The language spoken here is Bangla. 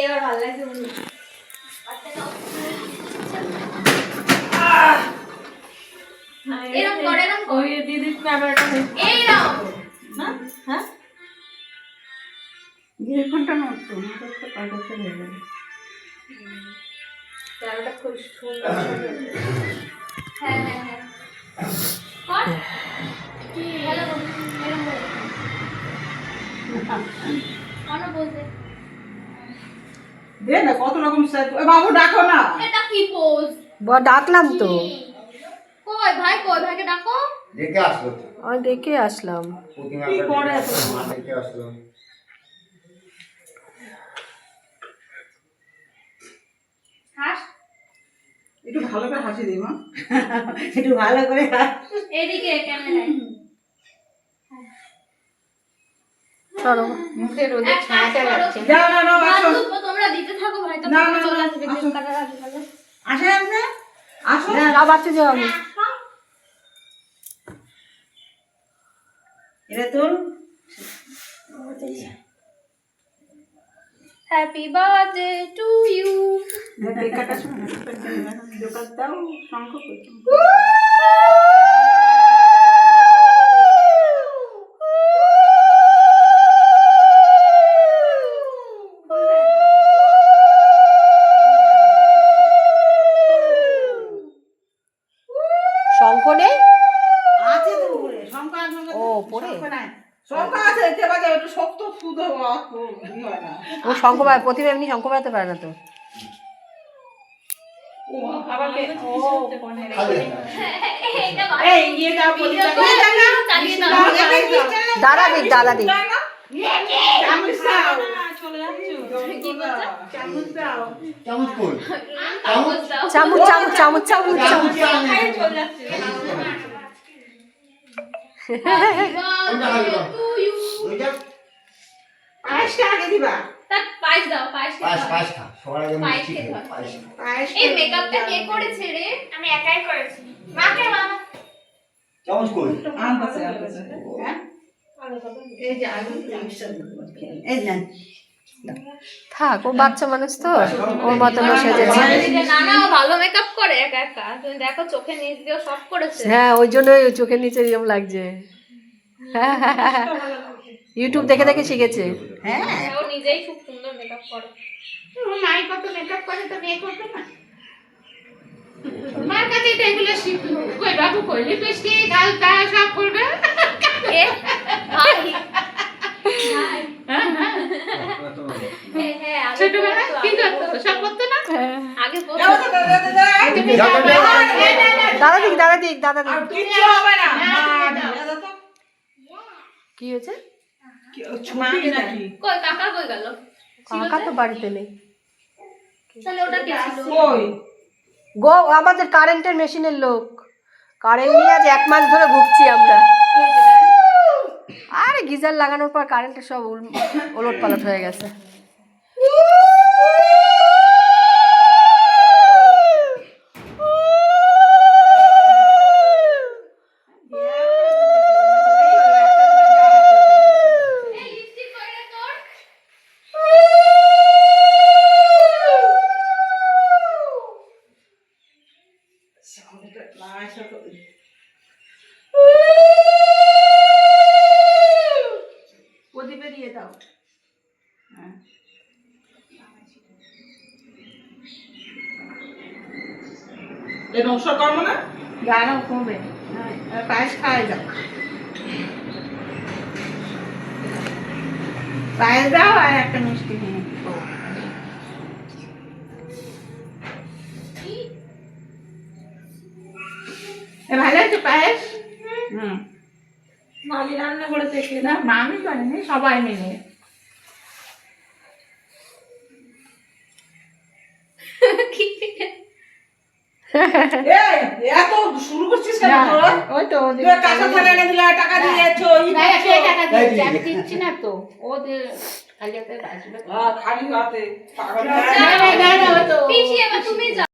এবার ভালো লাগছে বলি এরকম করে এরকম ওই দিদির ক্যামেরাটা এইরকম না হ্যাঁ দিদির ফোনটা নষ্ট না তো পাল্টা চলে যাবে ক্যামেরাটা খুব সুন্দর হ্যাঁ হ্যাঁ হ্যাঁ কর কি হ্যালো এরকম কোন বলতে দে না কত রকম সেট বাবু ডাকো না এটা কি পোজ ডাকলাম তো কই ভাই কই ভাইকে ডাকো দেখে আসলো তো আমি দেখে আসলাম প্রতিমা কি করে এত মা দেখে আসলো হাস একটু ভালো করে হাসি দিই মা একটু ভালো করে এদিকে ক্যামেরায় চলো মুখে রোদে এক কাজ ছায়াটা করো। লাগছে যাও না না আসো বাবু, তোমরা দিতে থাকো ভাই তো না, না, চলে না, আসবে আসো। কাটার আগে ভালো আসে আসে আসো আবার তো যাবো এটা তোর হ্যাপি বার্থডে টু ইউ বেকাটা শোনা দোকান দাও শঙ্খ করছো শঙ্খ নেই আছে তো উপরে শঙ্খ আছে ও, উপরে? শঙ্খ নাই শঙ্খ আছে এতে বাজে একটু শক্ত সুদ হবে কি হয় না ও শঙ্খ বাজ প্রতিমা এমনি শঙ্খ বাজাতে পারে না তো ও আবার কে ও খালি এটা বাদ এই ইয়ে দাও বলি চালিয়ে দাও দাদা দিক দাদা দিক চামচ দাও চলে যাচ্ছো কি বলছো চামচ দাও চামচ কই চামচ দাও চামচ চামচ চামচ চামচ চামচ চলে যাচ্ছে ওটা খালি দাও টু ইউ ওইটা পায়েসটা আগে দিবা তা পায়েস দাও পায়েস পায়েস খেতে পায়েস খা সবার আগে পায়েস মিষ্টি খেতে খা হয়। পায়েস পায়েস এই মেকআপটা কে করেছে রে আমি একাই করেছি মাকে মামা চামচ কই আনতেছে হ্যাঁ এই যে আলু এই নেন থাক ও বাচ্চা মানুষ তো ওর মতন ও সেজেছে না না ও ভালো মেকআপ করে একা একা তুমি দেখো চোখে নিচ দিয়েও সব করেছে হ্যাঁ ওই জন্যই ওই চোখের নিচে এরকম লাগছে ইউটিউব দেখে দেখে শিখেছে হ্যাঁ ও নিজেই খুব সুন্দর মেকআপ করে মাই কত মেকআপ করে তো মেয়ে করবে না মার কাছে এটা এগুলো শিখলো কই বাবু কই লিপস্টিক আলতা সব করবে এ ভাই ভাই হ্যাঁ আগে ছোটবেলা করতো, কি আগে করতো করতো। সব করতো না আগে করতো। দাদা দিক দাদা দিক দাদা দিক কিচ্ছু হবে না কি হয়েছে ছবি নাকি কই কাকা কই গেল কাকা তো বাড়িতে নেই তাহলে ওটা কে ছিল কই গো আমাদের কারেন্টের মেশিনের লোক কারেন্ট নিয়ে আজ 1 মাস ধরে ভুগছি আমরা আরে গিজার লাগানোর পর কারেন্টের সব ওলট পালট হয়ে গেছে এই লিপস্টিক কই রে তোর প্রদীপে দিয়ে দাও এই নকশা করবো না জানো কমবে পায়েস খাওয়াই যাও পায়েস দাও আর একটা মিষ্টি নিয়ে ভালো আছে পায়েস মামি রান্না করেছে কে না মামি বানিয়ে সবাই মিলে এত শুরু করছিস কেন তোরা ওই তো টাকা থানা এনে দিলে টাকা দিয়েছো আমি দিচ্ছি না তো ওদের খালি হাতে আসবে খালি হাতে পিসি এবার তুমি যাও